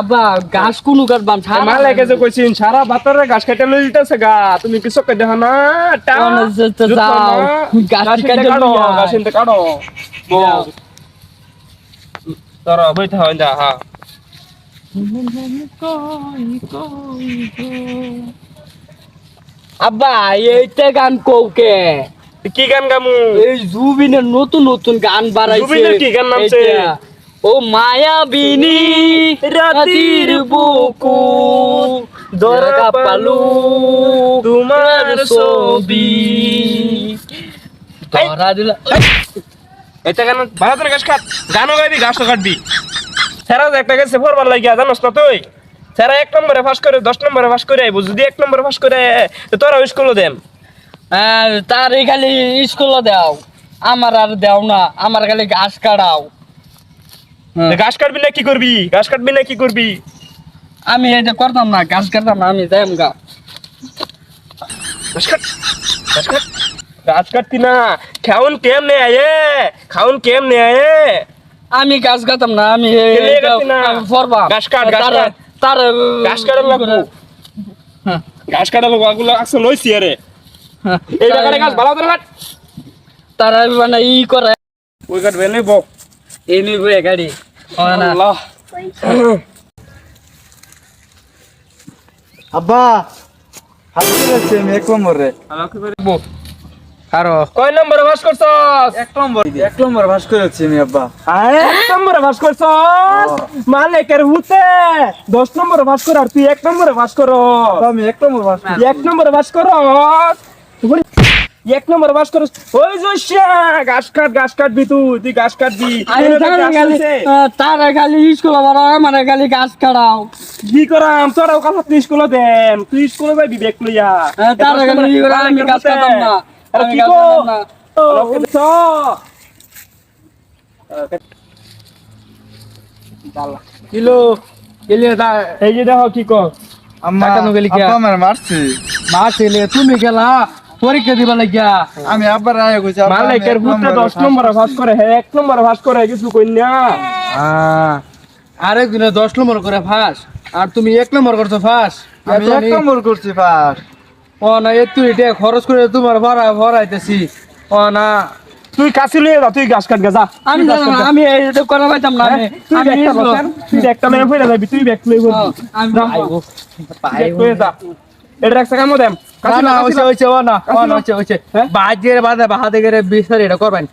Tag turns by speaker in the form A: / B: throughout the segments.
A: আব্বা গাছ কোন কাটবাম
B: মালে কে যে কইছিন সারা বাতরে গাছ কাটে লই দিতেছে গা তুমি কিছু কই দেখ না
A: যাও গাছ কাটে
B: গাছ ইনতে কাটো বল তোরা বইতে হয় যা হ্যাঁ
A: আব্বা এইটা গান কৌকে
B: কি গান গামু
A: এই জুবিনের নতুন নতুন গান বাড়াইছে
B: জুবিনের কি গান নামছে
A: ও মায়াবিনী রাতির বুকু দরকা পালু
B: তোমার
A: ছবি ধরা দিলা
B: এটা গান ভারতের গাছ কাট গানও গাইবি গাছও কাটবি সেরা একটা গেছে ফরবার লাগিয়া জানোস না তুই সেরা 1 নম্বরে পাস করে 10 নম্বরে পাস করে আইবো যদি 1 নম্বরে পাস করে তো তোরা স্কুলে দেম
A: তার খালি স্কুল দাও আমার আর দাও না আমার খালি ঘাস কাটাও
B: গাছ কাটবি না কি করবি গাছ কাটবি না কি করবি
A: আমি এটা করতাম না ঘাস কাটতাম না আমি যাইম গা
B: গাছ কাট গাছ কাট গাছ কাটতি না খাউন কেমনে আয়ে খাউন কেমনে আয়ে
A: আমি গাছ কাটতাম না আমি
B: কেলে কাটতি না
A: ফরবা
B: গাছ কাট গাছ কাট
A: তার
B: গাছ কাটার লাগবো গাছ কাটার লাগবো আগুলো আকছে লইছি আরে এই জায়গায় গাছ ভালো করে কাট
A: তারা মানে ই করে
B: ওই কাট বেলে বক
A: এই নিব গাড়ি
B: আল্লাহ
C: আব্বা হাত দিয়েছে আমি 1 নম্বরে
B: আমাকে করে বক
A: কারো
B: কয় নম্বরে পাস করছস
C: 1 নম্বর পাস করেছি আমি আব্বা
B: আরে 1 নম্বরে পাস করছস মালিকের হুতে 10 নম্বরে পাস কর আর তুই 1 নম্বরে পাস করো
C: আমি 1 নম্বর পাস
B: 1 নম্বরে পাস করো 1 নম্বরে পাস করস ওই জোশা গাছ কাটবি তুই গাছ কাটবি
A: তারা খালি স্কুল আমার খালি গাছ কাটাও
B: কি করাম তোরাও কাল তুই স্কুলে দেম তুই স্কুলে যাবি ব্যাগ লইয়া
A: তারা খালি আমি গাছ কাটাম না
B: আরে
A: আমি
B: কি
A: গাছ
B: গো
A: কাটাম না কিলো কিলো
B: এই যে দেখো কি কর
C: আম্মা
A: কাটানো গেলি কি?
C: আব্বা আমার মারছে
A: মা ছেলে তুমি গেলা পরীক্ষা দিবা লাগিয়া
C: আমি আব্বার আয়া কইছি আব্বা, আমি
B: মালিকের
C: 1
B: হুতে
C: নম্বরে
B: 10 নম্বরে পাস করে হে 1 নম্বরে পাস করে কিছু কই না
A: আরেকদিনে 10 নম্বর করে ফাঁস আর তুমি 1 নম্বর করছো ফাঁস
C: আমি 1 নম্বর করছি পাস
A: ও না এত এটা খরচ করে তোমার ভরাইতেছি ও না
B: তুই কাছে লইয়া যা তুই গাছ কাট যা
A: আমি জানো না, আমি এটা করা পাইতাম না আমি
B: তুই
A: আমি
B: ব্যাগটা বসেন তুই ব্যাগটা লইয়া ফেলে যাবি তুই ব্যাগ লইয়া বসবি
A: আমি
B: ব্যাগ লইয়া যা এটা একটা কামো দেম
A: না না হইছে ও না হইছে বাজের বাদে বাহাতে গেরে বিচার এটা করবেন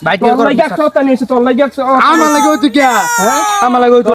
A: বাইকে
B: তোর লাগি একটা নিয়েছে তোর লাগি একটা
A: আমার লাগে তুই কে
B: হ্যাঁ
A: আমার লাগে